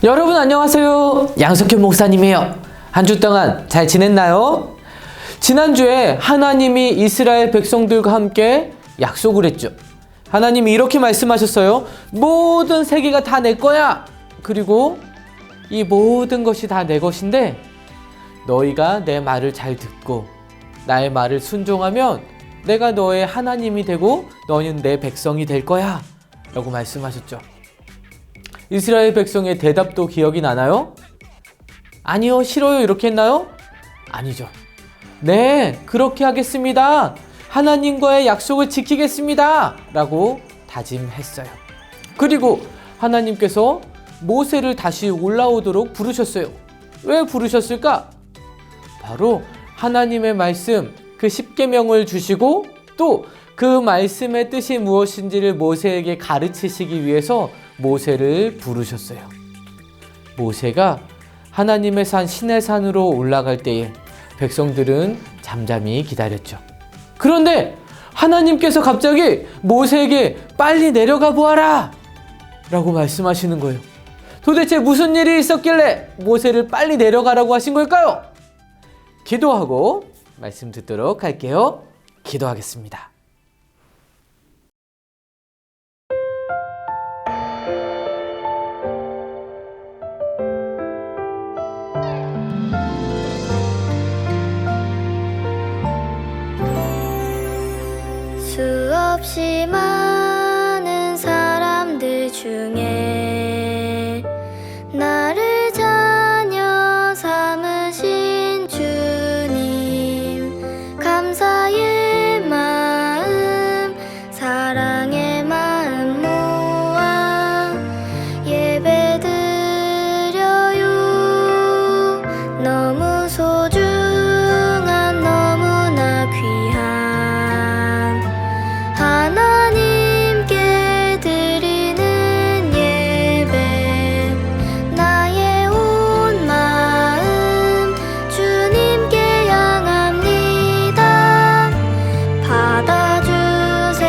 여러분 안녕하세요. 양석현 목사님이에요. 한 주 동안 잘 지냈나요? 지난주에 하나님이 이스라엘 백성들과 함께 약속을 했죠. 하나님이 이렇게 말씀하셨어요. 모든 세계가 다 내 거야. 그리고 이 모든 것이 다 내 것인데 너희가 내 말을 잘 듣고 나의 말을 순종하면 내가 너의 하나님이 되고 너는 내 백성이 될 거야 라고 말씀하셨죠. 이스라엘 백성의 대답도 기억이 나나요? 아니요, 싫어요 이렇게 했나요? 아니죠. 네, 그렇게 하겠습니다. 하나님과의 약속을 지키겠습니다 라고 다짐했어요. 그리고 하나님께서 모세를 다시 올라오도록 부르셨어요. 왜 부르셨을까? 바로 하나님의 말씀, 그 십계명을 주시고 또 그 말씀의 뜻이 무엇인지를 모세에게 가르치시기 위해서 모세를 부르셨어요. 모세가 하나님의 산 시내산으로 올라갈 때에 백성들은 잠잠히 기다렸죠. 그런데 하나님께서 갑자기 모세에게 빨리 내려가 보아라 라고 말씀하시는 거예요. 도대체 무슨 일이 있었길래 모세를 빨리 내려가라고 하신 걸까요? 기도하고 말씀 듣도록 할게요. 기도하겠습니다. 수없이 많은 사람들 중에 나를 자녀 삼으신 주님, 감사의 마음, 사랑의 마음 모아 예배드려요. 너무 소중한 너무나 귀한 하나님께 드리는 예배, 나의 온 마음 주님께 향합니다. 받아주세요.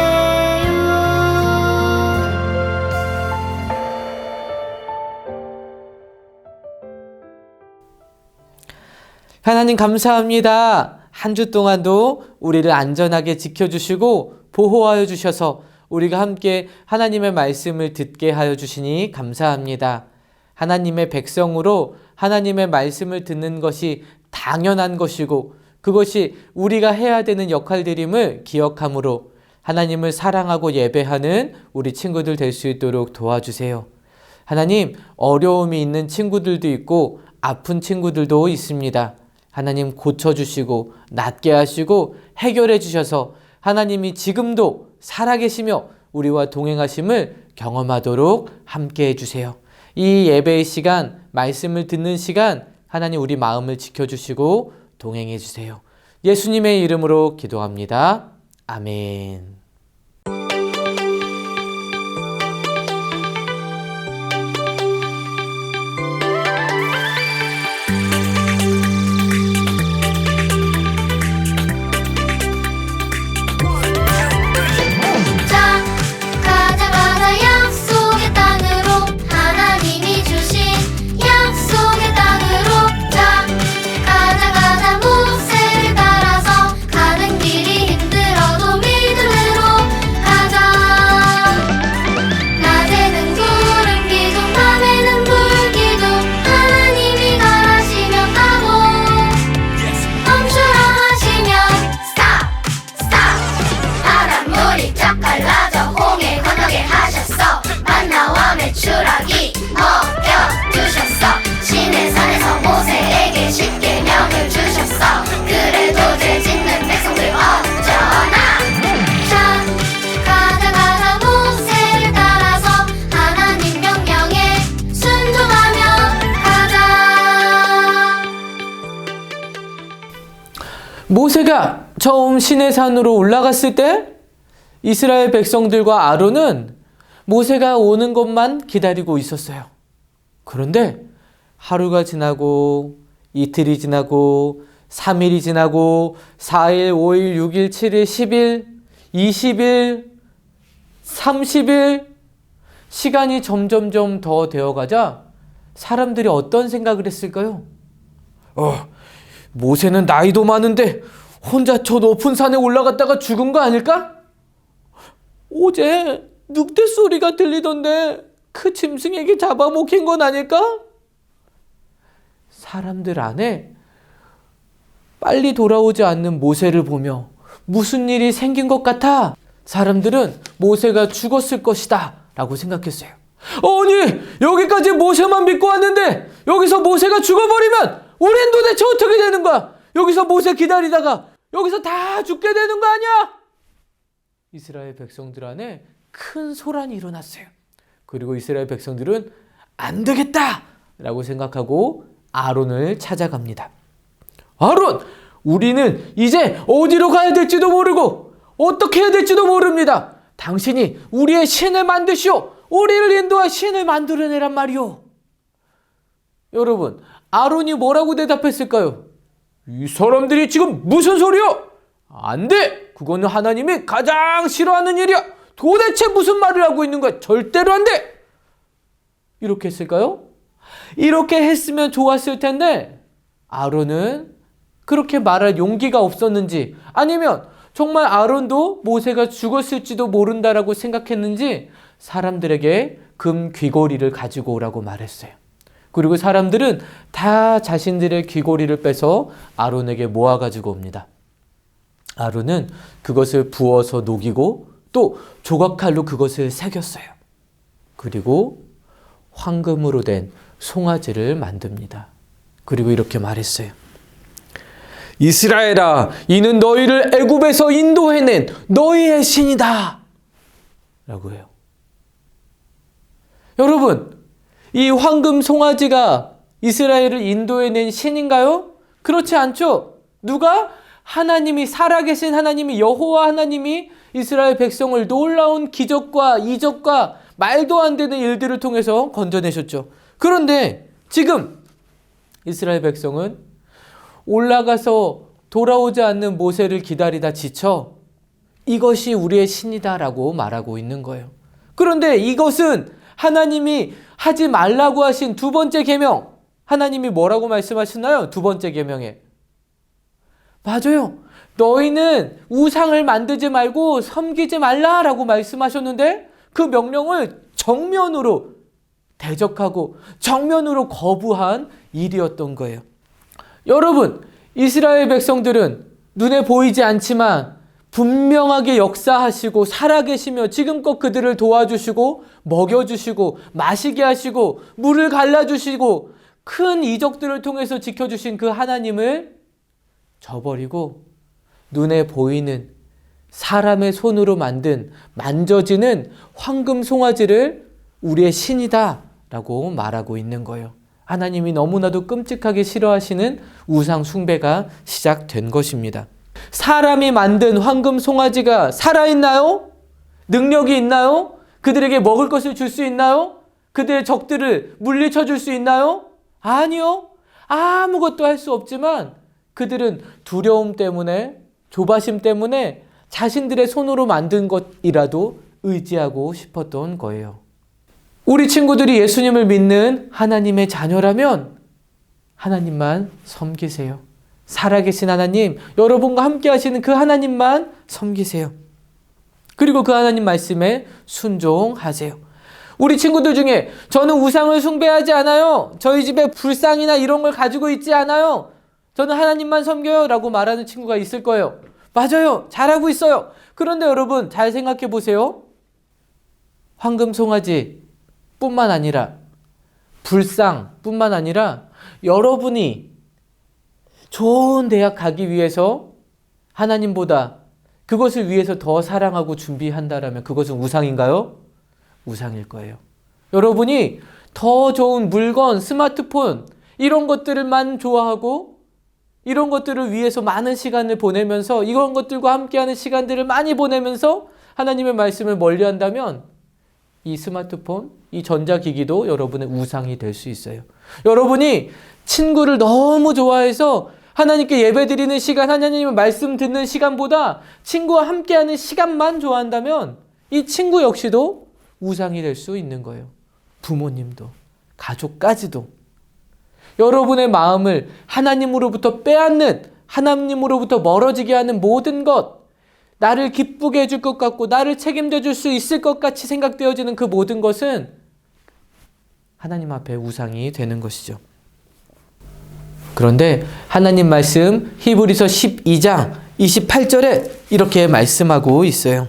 하나님 감사합니다. 한 주 동안도 우리를 안전하게 지켜주시고 보호하여 주셔서 우리가 함께 하나님의 말씀을 듣게 하여 주시니 감사합니다. 하나님의 백성으로 하나님의 말씀을 듣는 것이 당연한 것이고 그것이 우리가 해야 되는 역할들임을 기억함으로 하나님을 사랑하고 예배하는 우리 친구들 될 수 있도록 도와주세요. 하나님, 어려움이 있는 친구들도 있고 아픈 친구들도 있습니다. 하나님 고쳐주시고 낫게 하시고 해결해 주셔서 하나님이 지금도 살아계시며 우리와 동행하심을 경험하도록 함께 해주세요. 이 예배의 시간, 말씀을 듣는 시간 하나님 우리 마음을 지켜주시고 동행해 주세요. 예수님의 이름으로 기도합니다. 아멘. 가자 가자 약속의 땅으로, 하나님이 주신 약속의 땅으로. 가자 가자 모세를 따라서, 가는 길이 힘들어도 믿음으로 가자. 낮에는 구름 기둥, 밤에는 불 기둥, 하나님이 가라시면 가고, 멈추라 하시면 stop stop. 바닷물이 쫙 갈라져 홍해 건너게 하셨어. 만나와 메추라기 먹여주셨어. 시내산에서 모세에게 십계명을 주셨어. 그래도 죄 짓는 백성들 어쩌나. 자, 가자 가자 모세를 따라서 하나님 명령에 순종하며 가자. 모세가 처음 시내산으로 올라갔을 때 이스라엘 백성들과 아론은 모세가 오는 것만 기다리고 있었어요. 그런데 하루가 지나고 이틀이 지나고 3일이 지나고 4일, 5일, 6일, 7일, 10일, 20일, 30일 시간이 점점점 더 되어가자 사람들이 어떤 생각을 했을까요? 모세는 나이도 많은데 혼자 저 높은 산에 올라갔다가 죽은 거 아닐까? 어제 늑대 소리가 들리던데 그 짐승에게 잡아먹힌 건 아닐까? 사람들 안에 빨리 돌아오지 않는 모세를 보며 무슨 일이 생긴 것 같아 사람들은 모세가 죽었을 것이다 라고 생각했어요. 아니, 여기까지 모세만 믿고 왔는데 여기서 모세가 죽어버리면 우린 도대체 어떻게 되는 거야? 여기서 모세 기다리다가 여기서 다 죽게 되는 거 아니야? 이스라엘 백성들 안에 큰 소란이 일어났어요. 그리고 이스라엘 백성들은 안 되겠다 라고 생각하고 아론을 찾아갑니다. 아론, 우리는 이제 어디로 가야 될지도 모르고 어떻게 해야 될지도 모릅니다. 당신이 우리의 신을 만드시오. 우리를 인도할 신을 만들어내란 말이오. 여러분, 아론이 뭐라고 대답했을까요? 이 사람들이 지금 무슨 소리요? 안 돼! 그거는 하나님이 가장 싫어하는 일이야. 도대체 무슨 말을 하고 있는 거야? 절대로 안 돼! 이렇게 했을까요? 이렇게 했으면 좋았을 텐데 아론은 그렇게 말할 용기가 없었는지 아니면 정말 아론도 모세가 죽었을지도 모른다라고 생각했는지 사람들에게 금 귀고리를 가지고 오라고 말했어요. 그리고 사람들은 다 자신들의 귀고리를 빼서 아론에게 모아가지고 옵니다. 아론은 그것을 부어서 녹이고 또 조각칼로 그것을 새겼어요. 그리고 황금으로 된 송아지를 만듭니다. 그리고 이렇게 말했어요. 이스라엘아, 이는 너희를 애굽에서 인도해낸 너희의 신이다 라고 해요. 여러분, 이 황금 송아지가 이스라엘을 인도해낸 신인가요? 그렇지 않죠. 누가? 하나님이, 살아계신 하나님이, 여호와 하나님이 이스라엘 백성을 놀라운 기적과 이적과 말도 안 되는 일들을 통해서 건져내셨죠. 그런데 지금 이스라엘 백성은 올라가서 돌아오지 않는 모세를 기다리다 지쳐 이것이 우리의 신이다라고 말하고 있는 거예요. 그런데 이것은 하나님이 하지 말라고 하신 두 번째 계명, 하나님이 뭐라고 말씀하셨나요? 두 번째 계명에. 맞아요. 너희는 우상을 만들지 말고 섬기지 말라라고 말씀하셨는데 그 명령을 정면으로 대적하고 정면으로 거부한 일이었던 거예요. 여러분, 이스라엘 백성들은 눈에 보이지 않지만 분명하게 역사하시고 살아계시며 지금껏 그들을 도와주시고 먹여주시고 마시게 하시고 물을 갈라주시고 큰 이적들을 통해서 지켜주신 그 하나님을 저버리고 눈에 보이는 사람의 손으로 만든 만져지는 황금 송아지를 우리의 신이다 라고 말하고 있는 거예요. 하나님이 너무나도 끔찍하게 싫어하시는 우상 숭배가 시작된 것입니다. 사람이 만든 황금 송아지가 살아있나요? 능력이 있나요? 그들에게 먹을 것을 줄 수 있나요? 그들의 적들을 물리쳐 줄 수 있나요? 아니요. 아무것도 할 수 없지만 그들은 두려움 때문에, 조바심 때문에 자신들의 손으로 만든 것이라도 의지하고 싶었던 거예요. 우리 친구들이 예수님을 믿는 하나님의 자녀라면 하나님만 섬기세요. 살아계신 하나님, 여러분과 함께 하시는 그 하나님만 섬기세요. 그리고 그 하나님 말씀에 순종하세요. 우리 친구들 중에 저는 우상을 숭배하지 않아요. 저희 집에 불상이나 이런 걸 가지고 있지 않아요. 저는 하나님만 섬겨요 라고 말하는 친구가 있을 거예요. 맞아요. 잘하고 있어요. 그런데 여러분 잘 생각해 보세요. 황금 송아지 뿐만 아니라 불상 뿐만 아니라 여러분이 좋은 대학 가기 위해서 하나님보다 그것을 위해서 더 사랑하고 준비한다라면 그것은 우상인가요? 우상일 거예요. 여러분이 더 좋은 물건, 스마트폰 이런 것들만 좋아하고 이런 것들을 위해서 많은 시간을 보내면서 이런 것들과 함께하는 시간들을 많이 보내면서 하나님의 말씀을 멀리한다면 이 스마트폰, 이 전자기기도 여러분의 우상이 될 수 있어요. 여러분이 친구를 너무 좋아해서 하나님께 예배드리는 시간, 하나님의 말씀 듣는 시간보다 친구와 함께하는 시간만 좋아한다면 이 친구 역시도 우상이 될 수 있는 거예요. 부모님도, 가족까지도. 여러분의 마음을 하나님으로부터 빼앗는, 하나님으로부터 멀어지게 하는 모든 것, 나를 기쁘게 해줄 것 같고 나를 책임져 줄 수 있을 것 같이 생각되어지는 그 모든 것은 하나님 앞에 우상이 되는 것이죠. 그런데 하나님 말씀 히브리서 12장 28절에 이렇게 말씀하고 있어요.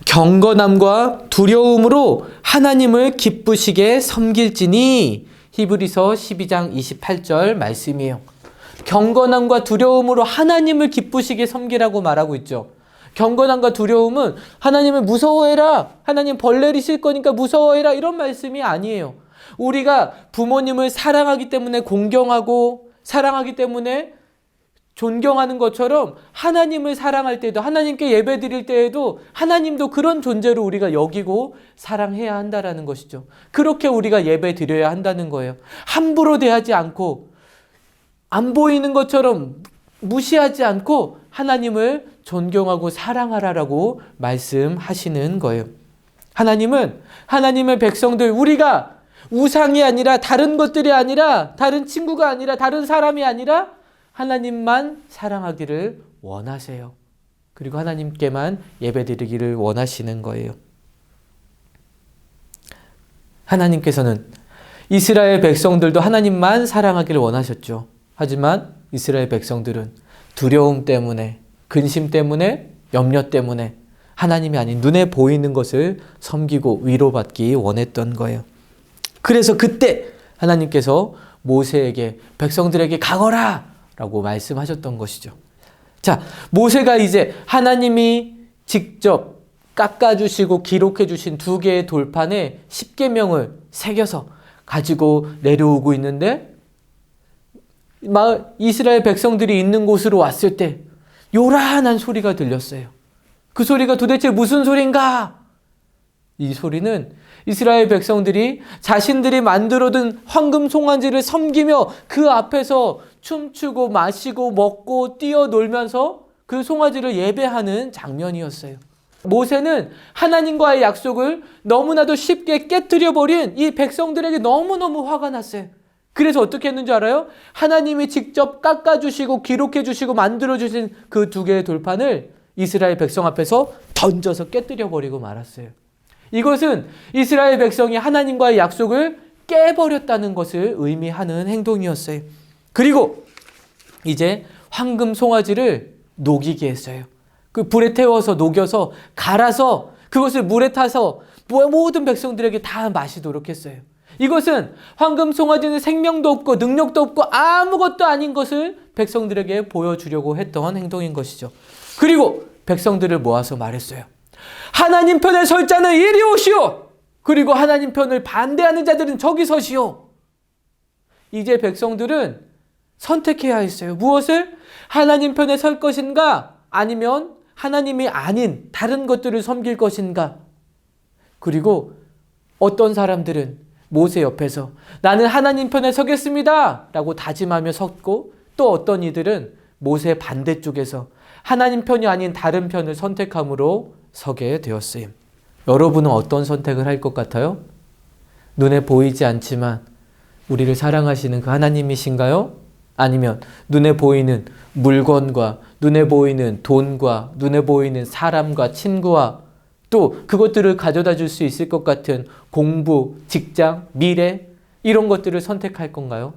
경건함과 두려움으로 하나님을 기쁘시게 섬길지니, 히브리서 12장 28절 말씀이에요. 경건함과 두려움으로 하나님을 기쁘시게 섬기라고 말하고 있죠. 경건함과 두려움은 하나님을 무서워해라, 하나님 벌 내리실 거니까 무서워해라, 이런 말씀이 아니에요. 우리가 부모님을 사랑하기 때문에 공경하고 사랑하기 때문에 존경하는 것처럼 하나님을 사랑할 때에도, 하나님께 예배 드릴 때에도 하나님도 그런 존재로 우리가 여기고 사랑해야 한다라는 것이죠. 그렇게 우리가 예배 드려야 한다는 거예요. 함부로 대하지 않고 안 보이는 것처럼 무시하지 않고 하나님을 존경하고 사랑하라라고 말씀하시는 거예요. 하나님은 하나님의 백성들, 우리가 우상이 아니라 다른 것들이 아니라 다른 친구가 아니라 다른 사람이 아니라 하나님만 사랑하기를 원하세요. 그리고 하나님께만 예배드리기를 원하시는 거예요. 하나님께서는 이스라엘 백성들도 하나님만 사랑하기를 원하셨죠. 하지만 이스라엘 백성들은 두려움 때문에, 근심 때문에, 염려 때문에 하나님이 아닌 눈에 보이는 것을 섬기고 위로받기 원했던 거예요. 그래서 그때 하나님께서 모세에게, 백성들에게 가거라 라고 말씀하셨던 것이죠. 자, 모세가 이제 하나님이 직접 깎아주시고 기록해주신 2개의 돌판에 10계명을 새겨서 가지고 내려오고 있는데, 이스라엘 백성들이 있는 곳으로 왔을 때 요란한 소리가 들렸어요. 그 소리가 도대체 무슨 소리인가? 이 소리는 이스라엘 백성들이 자신들이 만들어둔 황금 송아지를 섬기며 그 앞에서 춤추고 마시고 먹고 뛰어놀면서 그 송아지를 예배하는 장면이었어요. 모세는 하나님과의 약속을 너무나도 쉽게 깨뜨려버린 이 백성들에게 너무너무 화가 났어요. 그래서 어떻게 했는지 알아요? 하나님이 직접 깎아주시고 기록해주시고 만들어주신 그 2개의 돌판을 이스라엘 백성 앞에서 던져서 깨뜨려버리고 말았어요. 이것은 이스라엘 백성이 하나님과의 약속을 깨버렸다는 것을 의미하는 행동이었어요. 그리고 이제 황금 송아지를 녹이게 했어요. 그 불에 태워서 녹여서 갈아서 그것을 물에 타서 모든 백성들에게 다 마시도록 했어요. 이것은 황금 송아지는 생명도 없고 능력도 없고 아무것도 아닌 것을 백성들에게 보여주려고 했던 행동인 것이죠. 그리고 백성들을 모아서 말했어요. 하나님 편에 설 자는 이리 오시오. 그리고 하나님 편을 반대하는 자들은 저기 서시오. 이제 백성들은 선택해야 했어요. 무엇을? 하나님 편에 설 것인가? 아니면 하나님이 아닌 다른 것들을 섬길 것인가? 그리고 어떤 사람들은 모세 옆에서 나는 하나님 편에 서겠습니다 라고 다짐하며 섰고, 또 어떤 이들은 모세 반대쪽에서 하나님 편이 아닌 다른 편을 선택함으로 서게 되었어요. 여러분은 어떤 선택을 할 것 같아요? 눈에 보이지 않지만 우리를 사랑하시는 그 하나님이신가요? 아니면 눈에 보이는 물건과 눈에 보이는 돈과 눈에 보이는 사람과 친구와 또 그것들을 가져다 줄 수 있을 것 같은 공부, 직장, 미래, 이런 것들을 선택할 건가요?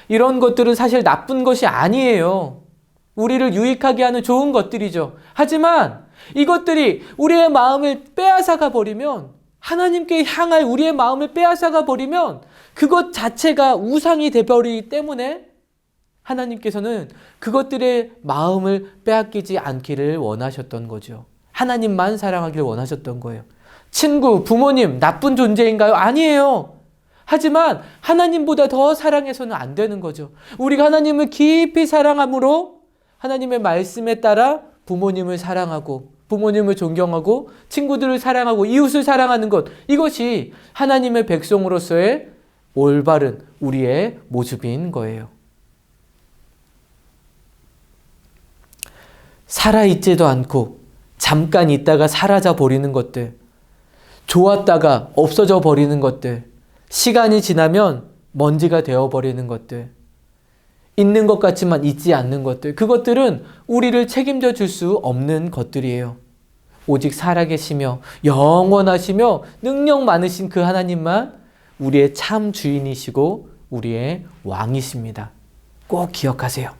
이런 것들은 사실 나쁜 것이 아니에요. 우리를 유익하게 하는 좋은 것들이죠. 하지만 이것들이 우리의 마음을 빼앗아가 버리면, 하나님께 향할 우리의 마음을 빼앗아가 버리면 그것 자체가 우상이 되어버리기 때문에 하나님께서는 그것들의 마음을 빼앗기지 않기를 원하셨던 거죠. 하나님만 사랑하기를 원하셨던 거예요. 친구, 부모님 나쁜 존재인가요? 아니에요. 하지만 하나님보다 더 사랑해서는 안 되는 거죠. 우리가 하나님을 깊이 사랑함으로 하나님의 말씀에 따라 부모님을 사랑하고 부모님을 존경하고 친구들을 사랑하고 이웃을 사랑하는 것, 이것이 하나님의 백성으로서의 올바른 우리의 모습인 거예요. 살아있지도 않고 잠깐 있다가 사라져 버리는 것들, 좋았다가 없어져 버리는 것들, 시간이 지나면 먼지가 되어 버리는 것들, 있는 것 같지만 있지 않는 것들, 그것들은 우리를 책임져 줄 수 없는 것들이에요. 오직 살아계시며 영원하시며 능력 많으신 그 하나님만 우리의 참 주인이시고 우리의 왕이십니다. 꼭 기억하세요.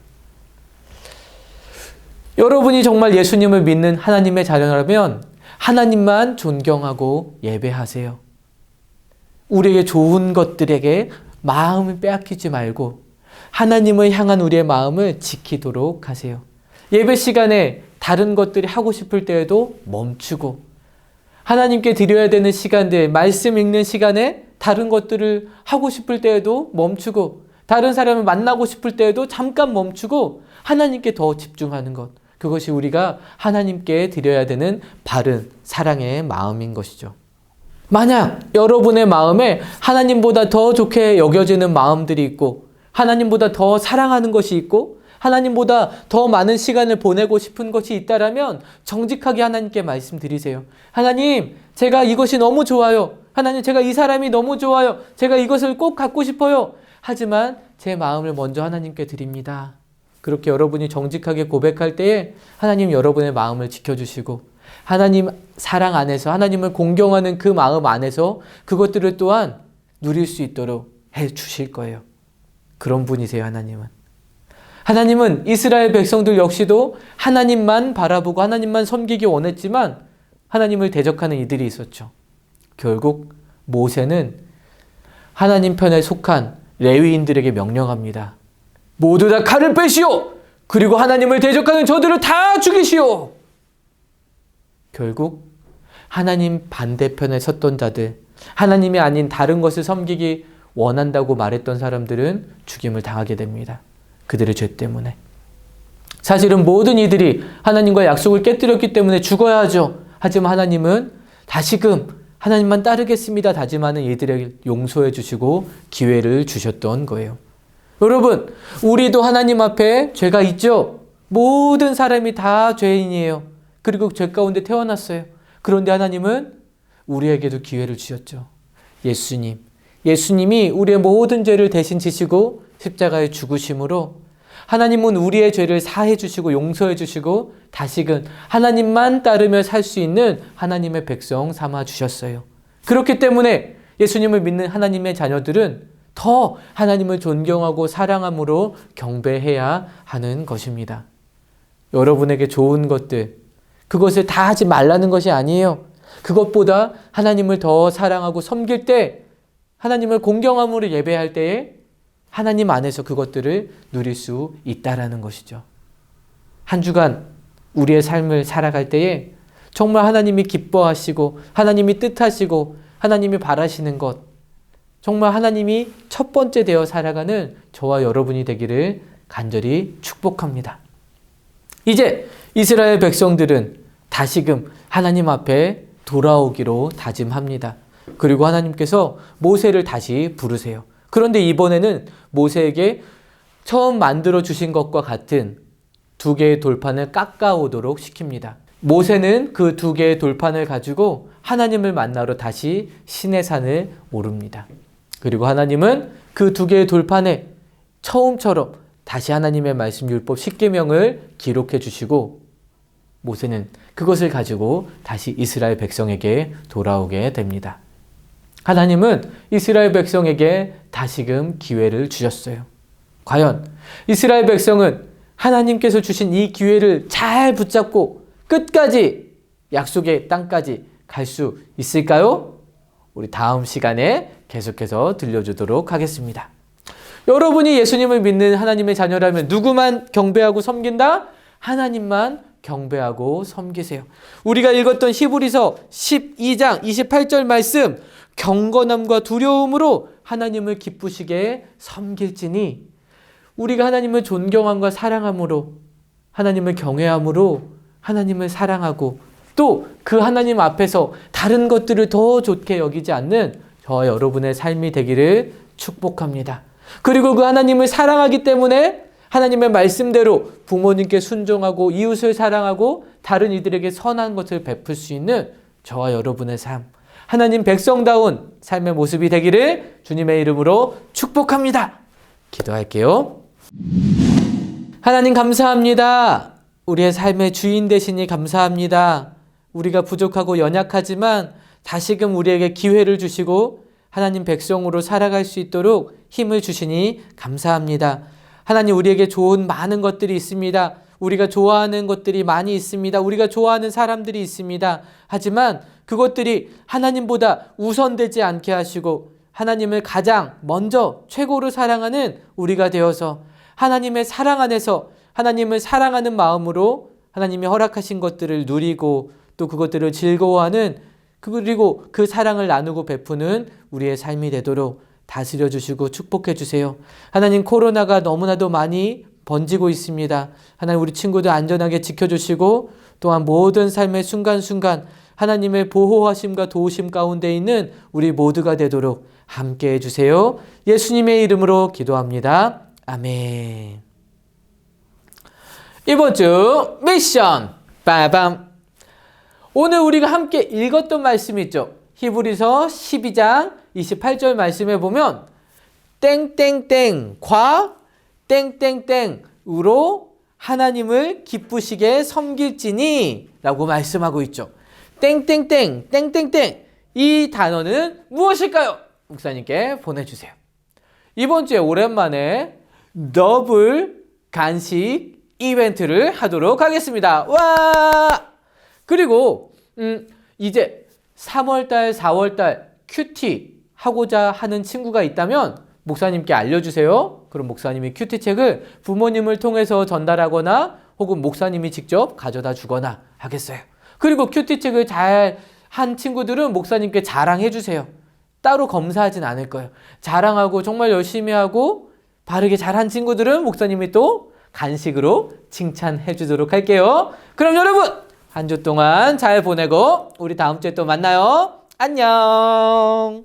여러분이 정말 예수님을 믿는 하나님의 자녀라면 하나님만 존경하고 예배하세요. 우리에게 좋은 것들에게 마음을 빼앗기지 말고 하나님을 향한 우리의 마음을 지키도록 하세요. 예배 시간에 다른 것들이 하고 싶을 때에도 멈추고, 하나님께 드려야 되는 시간들, 말씀 읽는 시간에 다른 것들을 하고 싶을 때에도 멈추고, 다른 사람을 만나고 싶을 때에도 잠깐 멈추고 하나님께 더 집중하는 것, 그것이 우리가 하나님께 드려야 되는 바른 사랑의 마음인 것이죠. 만약 여러분의 마음에 하나님보다 더 좋게 여겨지는 마음들이 있고, 하나님보다 더 사랑하는 것이 있고, 하나님보다 더 많은 시간을 보내고 싶은 것이 있다라면 정직하게 하나님께 말씀드리세요. 하나님, 제가 이것이 너무 좋아요. 하나님, 제가 이 사람이 너무 좋아요. 제가 이것을 꼭 갖고 싶어요. 하지만 제 마음을 먼저 하나님께 드립니다. 그렇게 여러분이 정직하게 고백할 때에 하나님 여러분의 마음을 지켜주시고, 하나님 사랑 안에서, 하나님을 공경하는 그 마음 안에서 그것들을 또한 누릴 수 있도록 해 주실 거예요. 그런 분이세요, 하나님은. 하나님은 이스라엘 백성들 역시도 하나님만 바라보고 하나님만 섬기기 원했지만 하나님을 대적하는 이들이 있었죠. 결국 모세는 하나님 편에 속한 레위인들에게 명령합니다. 모두 다 칼을 빼시오! 그리고 하나님을 대적하는 저들을 다 죽이시오! 결국 하나님 반대편에 섰던 자들, 하나님이 아닌 다른 것을 섬기기 원한다고 말했던 사람들은 죽임을 당하게 됩니다. 그들의 죄 때문에. 사실은 모든 이들이 하나님과 약속을 깨뜨렸기 때문에 죽어야 하죠. 하지만 하나님은 다시금 하나님만 따르겠습니다 다짐하는 이들에게 용서해 주시고 기회를 주셨던 거예요. 여러분, 우리도 하나님 앞에 죄가 있죠. 모든 사람이 다 죄인이에요. 그리고 죄 가운데 태어났어요. 그런데 하나님은 우리에게도 기회를 주셨죠. 예수님이 우리의 모든 죄를 대신 지시고 십자가에 죽으심으로 하나님은 우리의 죄를 사해 주시고 용서해 주시고 다시금 하나님만 따르며 살 수 있는 하나님의 백성 삼아 주셨어요. 그렇기 때문에 예수님을 믿는 하나님의 자녀들은 더 하나님을 존경하고 사랑함으로 경배해야 하는 것입니다. 여러분에게 좋은 것들, 그것을 다 하지 말라는 것이 아니에요. 그것보다 하나님을 더 사랑하고 섬길 때, 하나님을 공경함으로 예배할 때에 하나님 안에서 그것들을 누릴 수 있다라는 것이죠. 한 주간 우리의 삶을 살아갈 때에 정말 하나님이 기뻐하시고 하나님이 뜻하시고 하나님이 바라시는 것, 정말 하나님이 첫 번째 되어 살아가는 저와 여러분이 되기를 간절히 축복합니다. 이제 이스라엘 백성들은 다시금 하나님 앞에 돌아오기로 다짐합니다. 그리고 하나님께서 모세를 다시 부르세요. 그런데 이번에는 모세에게 처음 만들어 주신 것과 같은 2개의 돌판을 깎아오도록 시킵니다. 모세는 그 2개의 돌판을 가지고 하나님을 만나러 다시 시내산을 오릅니다. 그리고 하나님은 그 2개의 돌판에 처음처럼 다시 하나님의 말씀 율법 10계명을 기록해 주시고 모세는 그것을 가지고 다시 이스라엘 백성에게 돌아오게 됩니다. 하나님은 이스라엘 백성에게 다시금 기회를 주셨어요. 과연 이스라엘 백성은 하나님께서 주신 이 기회를 잘 붙잡고 끝까지 약속의 땅까지 갈 수 있을까요? 우리 다음 시간에 계속해서 들려주도록 하겠습니다. 여러분이 예수님을 믿는 하나님의 자녀라면 누구만 경배하고 섬긴다? 하나님만 경배하고 섬기세요. 우리가 읽었던 히브리서 12장 28절 말씀, 경건함과 두려움으로 하나님을 기쁘시게 섬길지니, 우리가 하나님을 존경함과 사랑함으로, 하나님을 경외함으로 하나님을 사랑하고 또 그 하나님 앞에서 다른 것들을 더 좋게 여기지 않는 저와 여러분의 삶이 되기를 축복합니다. 그리고 그 하나님을 사랑하기 때문에 하나님의 말씀대로 부모님께 순종하고 이웃을 사랑하고 다른 이들에게 선한 것을 베풀 수 있는 저와 여러분의 삶, 하나님 백성다운 삶의 모습이 되기를 주님의 이름으로 축복합니다. 기도할게요. 하나님 감사합니다. 우리의 삶의 주인 되시니 감사합니다. 우리가 부족하고 연약하지만 다시금 우리에게 기회를 주시고 하나님 백성으로 살아갈 수 있도록 힘을 주시니 감사합니다. 하나님 우리에게 좋은 많은 것들이 있습니다. 우리가 좋아하는 것들이 많이 있습니다. 우리가 좋아하는 사람들이 있습니다. 하지만 그것들이 하나님보다 우선되지 않게 하시고 하나님을 가장 먼저 최고로 사랑하는 우리가 되어서 하나님의 사랑 안에서 하나님을 사랑하는 마음으로 하나님이 허락하신 것들을 누리고 또 그것들을 즐거워하는 그리고 그 사랑을 나누고 베푸는 우리의 삶이 되도록 다스려 주시고 축복해 주세요. 하나님 코로나가 너무나도 많이 번지고 있습니다. 하나님 우리 친구들 안전하게 지켜주시고 또한 모든 삶의 순간순간 하나님의 보호하심과 도우심 가운데 있는 우리 모두가 되도록 함께 해주세요. 예수님의 이름으로 기도합니다. 아멘. 이번 주 미션 빠밤. 오늘 우리가 함께 읽었던 말씀이 있죠. 히브리서 12장 28절 말씀에 보면 땡땡땡과 땡땡땡으로 하나님을 기쁘시게 섬길지니 라고 말씀하고 있죠. 땡땡땡 땡땡땡 이 단어는 무엇일까요? 목사님께 보내주세요. 이번 주에 오랜만에 더블 간식 이벤트를 하도록 하겠습니다. 와! 그리고 이제 3월달 4월달 큐티 하고자 하는 친구가 있다면 목사님께 알려주세요. 그럼 목사님이 큐티책을 부모님을 통해서 전달하거나 혹은 목사님이 직접 가져다 주거나 하겠어요. 그리고 큐티책을 잘 한 친구들은 목사님께 자랑해 주세요. 따로 검사하진 않을 거예요. 자랑하고 정말 열심히 하고 바르게 잘한 친구들은 목사님이 또 간식으로 칭찬해 주도록 할게요. 그럼 여러분 한 주 동안 잘 보내고 우리 다음 주에 또 만나요. 안녕.